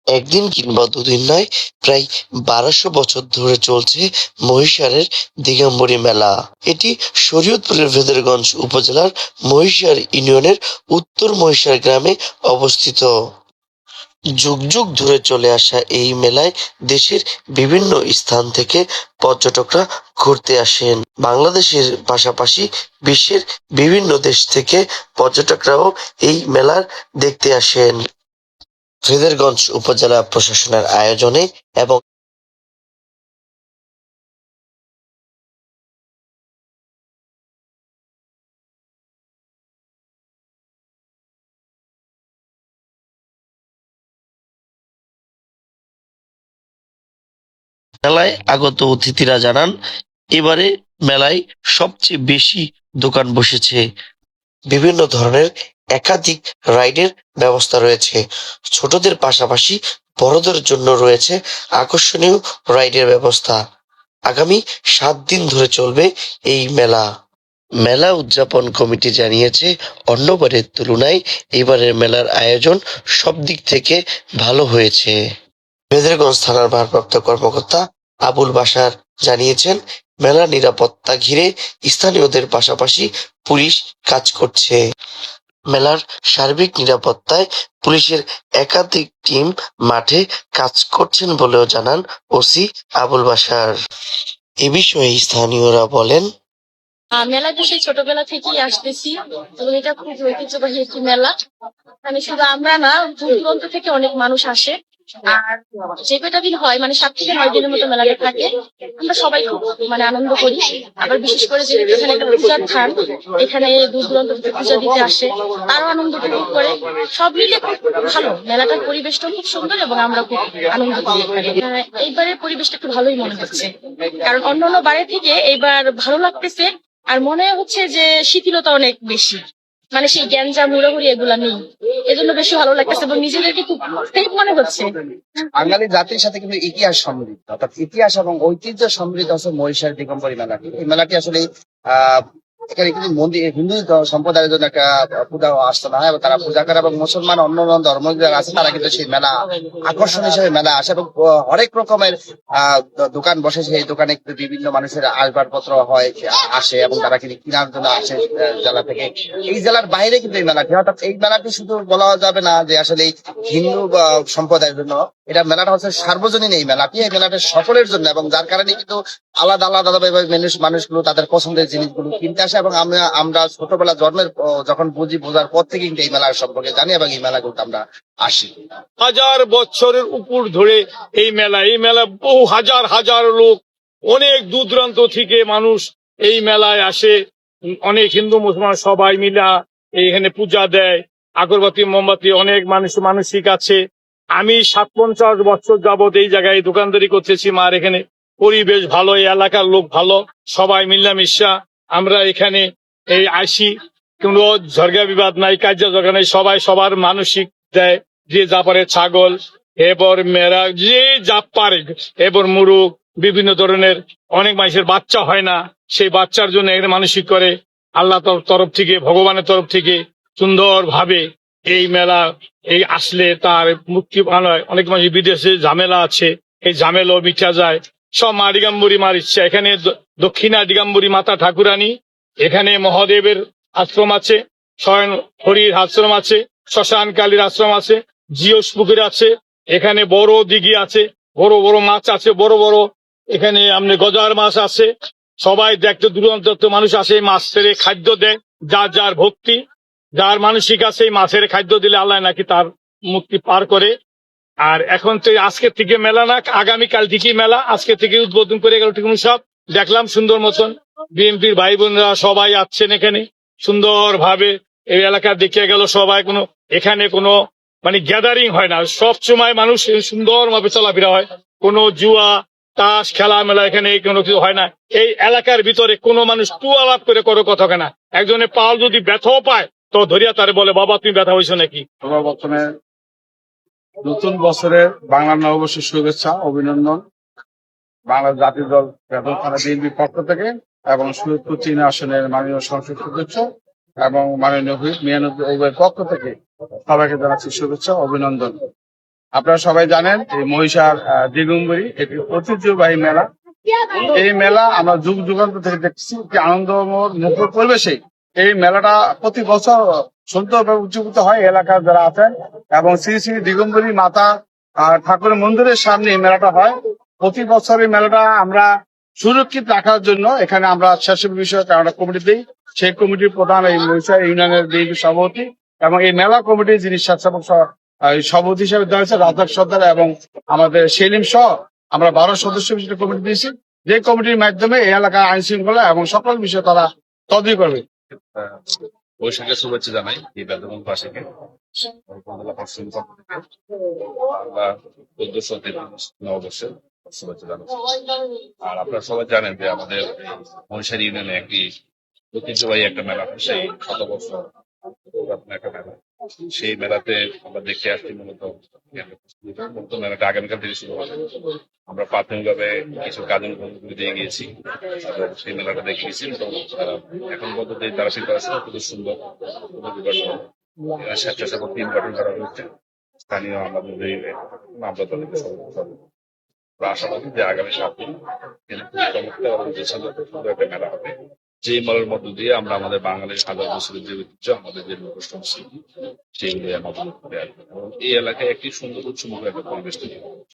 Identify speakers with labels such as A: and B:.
A: একদিন কিংবা দুদিন নয়, প্রায় ১২০০ বছর ধরে চলছে মহিষারের দিগম্বরী মেলা। এটি শরীয়তপুরের ভেদরগঞ্জ উপজেলার মহিষার ইউনিয়নের উত্তর মহিষার গ্রামে অবস্থিত। যুগ যুগ ধরে চলে আসা এই মেলায় দেশের বিভিন্ন স্থান থেকে পর্যটকরা ঘুরতে আসেন। বাংলাদেশের পাশাপাশি বিশ্বের বিভিন্ন দেশ থেকে পর্যটকরাও এই মেলার দেখতে আসেন। ফ্রেজারগঞ্জ উপজেলা প্রশাসনের আয়োজনে এবং মেলায় আগত অতিথিরা জানান, এবারে মেলায় সবচেয়ে বেশি দোকান বসেছে। বিভিন্ন ধরনের একাধিক রাইডের ব্যবস্থা রয়েছে। ছোটদের পাশাপাশি বড়দের জন্য রয়েছে আকর্ষণীয় রাইডের ব্যবস্থা। আগামী ৭ দিন ধরে চলবে এই মেলা। মেলা উদযাপন কমিটি জানিয়েছে, অন্যবারের তুলনায় এবারের মেলার আয়োজন সব দিক থেকে ভালো হয়েছে। মেহেরগঞ্জ থানার ভারপ্রাপ্ত কর্মকর্তা আবুল বাশার জানিয়েছেন, মেলার নিরাপত্তা ঘিরে স্থানীয়দের পাশাপাশি পুলিশ কাজ করছে। মেলার সার্বিক নিরাপত্তায় পুলিশের একাধিক টিম মাঠে কাজ করছেন বলেও জানান ওসি আবুল বাশার। এ বিষয়ে স্থানীয়রা বলেন,
B: মেলাতে সেই ছোটবেলা থেকেই আসতেছি এবং এটা খুব ঐতিহ্যবাহী একটি মেলা। মানে শুধু আমরা না, দূর দূরান্ত থেকে অনেক মানুষ আসে। আর যে কয়টা দিন হয়, মানে 7 থেকে 9 দিনের মতো মেলাটা থাকে, আমরা সবাই খুব আনন্দ করি। আবার বিশেষ করে যে এখানে একটা পূজার স্থান, এখানে দূর দূরান্ত থেকে পূজা দিতে আসে, তারও আনন্দ উপভোগ করে। সব মিলে খুব ভালো, মেলাটার পরিবেশটা খুব সুন্দর এবং আমরা খুব আনন্দ করি। এইবারের পরিবেশটা একটু ভালোই মনে হচ্ছে, কারণ অন্যান্য বারের থেকে এইবার ভালো লাগতেছে। আর মনে হচ্ছে যে শিথিলতা অনেক বেশি, মানে সেই গ্যাঞ্জাম হুড়োহুড়ি এগুলা নেই, এজন্য বেশি ভালো লাগতেছে এবং নিজেদেরকে খুব সেফ মনে হচ্ছে।
C: বাঙালি জাতির সাথে কিন্তু ইতিহাস সমৃদ্ধ, অর্থাৎ ইতিহাস এবং ঐতিহ্য সমৃদ্ধ হচ্ছে মহিষার দিগম্বরী মেলাটি। এই মেলাটি আসলে এখানে কিন্তু মন্দির হিন্দু সম্প্রদায়ের জন্য একটা পূজা আর্চনা হয় এবং তারা পূজা করে, এবং মুসলমান অন্য ধর্ম যারা আছে তারা কিন্তু সেই মেলা আকর্ষণ হিসেবে মেলা আসে, এবং হরেক রকমের দোকান বসে। সেই দোকানে কিন্তু বিভিন্ন মানুষের আসবাবপত্র হয় আসে এবং তারা কিন্তু কেনার জন্য আসে জেলা থেকে। এই জেলার বাইরে কিন্তু এই মেলাটি, অর্থাৎ এই মেলাটি শুধু বলা যাবে না যে আসলে হিন্দু সম্প্রদায়ের জন্য, এটা মেলাটা হচ্ছে সার্বজনীন। এই মেলাটি সকলের জন্য, এবং যার কারণে কিন্তু আলাদা আলাদা ভাবে মানুষগুলো তাদের পছন্দের জিনিসগুলো কিনতে আসে। এবং আমরা ছোটবেলা জন্মের যখন বোঝার পর থেকে কিন্তু এই মেলার সম্পর্কে জানি এবং এই মেলাগুলোতে আমরা আসি।
D: হাজার বছরের উপর ধরে এই মেলা বহু হাজার হাজার লোক, অনেক দূর দূরান্ত থেকে মানুষ এই মেলায় আসে। অনেক হিন্দু মুসলমান সবাই মিলা এইখানে পূজা দেয়, আগরবাতি মোমবাতি, অনেক মানসিক আছে। আমি ৫৭ বছর যাবৎ এই জায়গায় দোকানদারি করতেছি। মার এখানে পরিবেশ ভালো, এই এলাকার লোক ভালো, সবাই মিল্লামিশা আমরা এখানে এই আসি। কোনো ঝগড়া বিবাদ নাই, কার্য জগা নাই, সবাই সবার মানসিক দেয়। যে যা পারে ছাগল, এবার মেয়েরা যে যা পারে, এবার মুরুগ, বিভিন্ন ধরনের অনেক মানুষের বাচ্চা হয় না, সেই বাচ্চার জন্য এখানে মানসিক করে। আল্লাহ তরফ থেকে, ভগবানের তরফ থেকে সুন্দর ভাবে এই মেলা এই আসলে তার মুক্তি পাওয়া হয়। অনেক মানুষ বিদেশে ঝামেলা আছে, এই ঝামেলাও মিটা যায়। সব মা দিগম্বরী মার ইচ্ছা। এখানে দক্ষিণা দিগম্বরী মাতা ঠাকুরানী, এখানে মহাদেবের আশ্রম আছে, স্বয়ং হরির আশ্রম আছে, শ্মশান কালীর আশ্রম আছে, জিওস পুকুর আছে, এখানে বড় দিঘি আছে, বড় বড় মাছ আছে, বড় বড় এখানে আপনি গজার মাছ আছে। সবাই দেখতে দূরান্ত মানুষ আসে, মাছ ছেড়ে খাদ্য দেয়। যার যার ভক্তি, যার মানসিক আছে, এই মাছের খাদ্য দিলে আল্লাহ নাকি তার মুক্তি পার করে। আর এখন তো আজকে থেকে মেলা না, আগামীকাল থেকেই মেলা। আজকে থেকে উদ্বোধন করে গেল ঠিক সব দেখলাম সুন্দর মতন। বিএনপির ভাই বোনরা সবাই আসছেন এখানে সুন্দর ভাবে। এই এলাকা দেখিয়ে গেল সবাই, এখানে কোনো গ্যাদারিং হয় না, সব সময় মানুষ সুন্দর ভাবে চলাফেরা হয়। কোনো জুয়া তাস খেলা মেলা এখানে কোনো কিছু হয় না। এই এলাকার ভিতরে কোনো মানুষ টু আলাপ করে কোনো কথা হয় না। একজনের পাল যদি ব্যথাও পায় তো ধরিয়া তারে বলে, বাবা তুমি ব্যথা হয়েছো নাকি।
E: প্রথমে নতুন বছরের বাংলা নববর্ষের শুভেচ্ছা অভিনন্দন বাংলাদেশ জাতীয় দল থানা বিএনপির পক্ষ থেকে এবং শরীয়তপুর ৩ আসনের মাননীয় সংসদ সদস্য এবং মাননীয় হুইপ মিয়ানুদ্দিনের পক্ষ থেকে সবাইকে জানাচ্ছি শুভেচ্ছা অভিনন্দন। আপনারা সবাই জানেন এই মহিষার দিগম্বরী একটি ঐতিহ্যবাহী মেলা। এই মেলা আমরা যুগ যুগান্ত থেকে দেখছি যে আনন্দময় মুখর পরিবেশে এই মেলাটা প্রতি বছর সুন্দরভাবে উজ্জীবিত হয় এলাকার যারা আছেন, এবং শ্রী শ্রী দিগম্বরী মাতা ঠাকুরের মন্দিরের সামনে এই মেলাটা হয়। প্রতি বছর এই মেলাটা আমরা সুরক্ষিত রাখার জন্য এখানে আমরা স্বেচ্ছাসেবী বিষয়ক একটা কমিটি দিই। সেই কমিটির প্রধান এই মহিষা ইউনিয়নের বিএনপি সভাপতি, এবং এই মেলা কমিটির যিনি স্বেচ্ছাসেবক সভাপতি হিসেবে দেওয়া হয়েছে রাজাক সর্দার এবং আমাদের সেলিম সহ আমরা 12 সদস্য বিশিষ্ট কমিটি দিয়েছি, যে কমিটির মাধ্যমে এই এলাকার আইন শৃঙ্খলা এবং সকল বিষয়ে তারা তদারকি করবে।
F: বৈশাখের শুভেচ্ছা জানাই এই বেদগঞ্জ বাসীকে। উপজেলা পশ্চিম পক্ষ থেকে বাংলা 1433 নববর্ষের শুভেচ্ছা জানাচ্ছি। আর আপনারা সবাই জানেন যে আমাদের মহিষার ইউনিয়নে একটি ঐতিহ্যবাহী একটা মেলা হয়, সেই শতবর্ষ পুরাতন একটা মেলা। সেই মেলাতে আমরা দেখতে আসছি মূলত মেলাটা আগামীকাল থেকে শুরু হবে। আমরা প্রাথমিকভাবে কিছু কাজের অনুমতি দিয়ে গিয়েছি, এবং সেই মেলাটা দেখে গেছি। এখন পর্যন্ত তারা শিল্প আছে খুব সুন্দর স্বেচ্ছাসেবক টিম গঠন করা হয়েছে। স্থানীয় আমাদের আমরা দলের আমরা আশাবাদী যে আগামী 7 দিন চমৎকার এবং সুন্দর একটা মেলা হবে, যে মেলার মধ্য দিয়ে আমরা আমাদের বাঙালির হাজার বছরের যে ঐতিহ্য, আমাদের যে লোকসংস্কৃতি, সেইগুলি আমাদের এবং এই এলাকায় একটি সুন্দর উৎসব একটা পরিবেশ তৈরি হবে।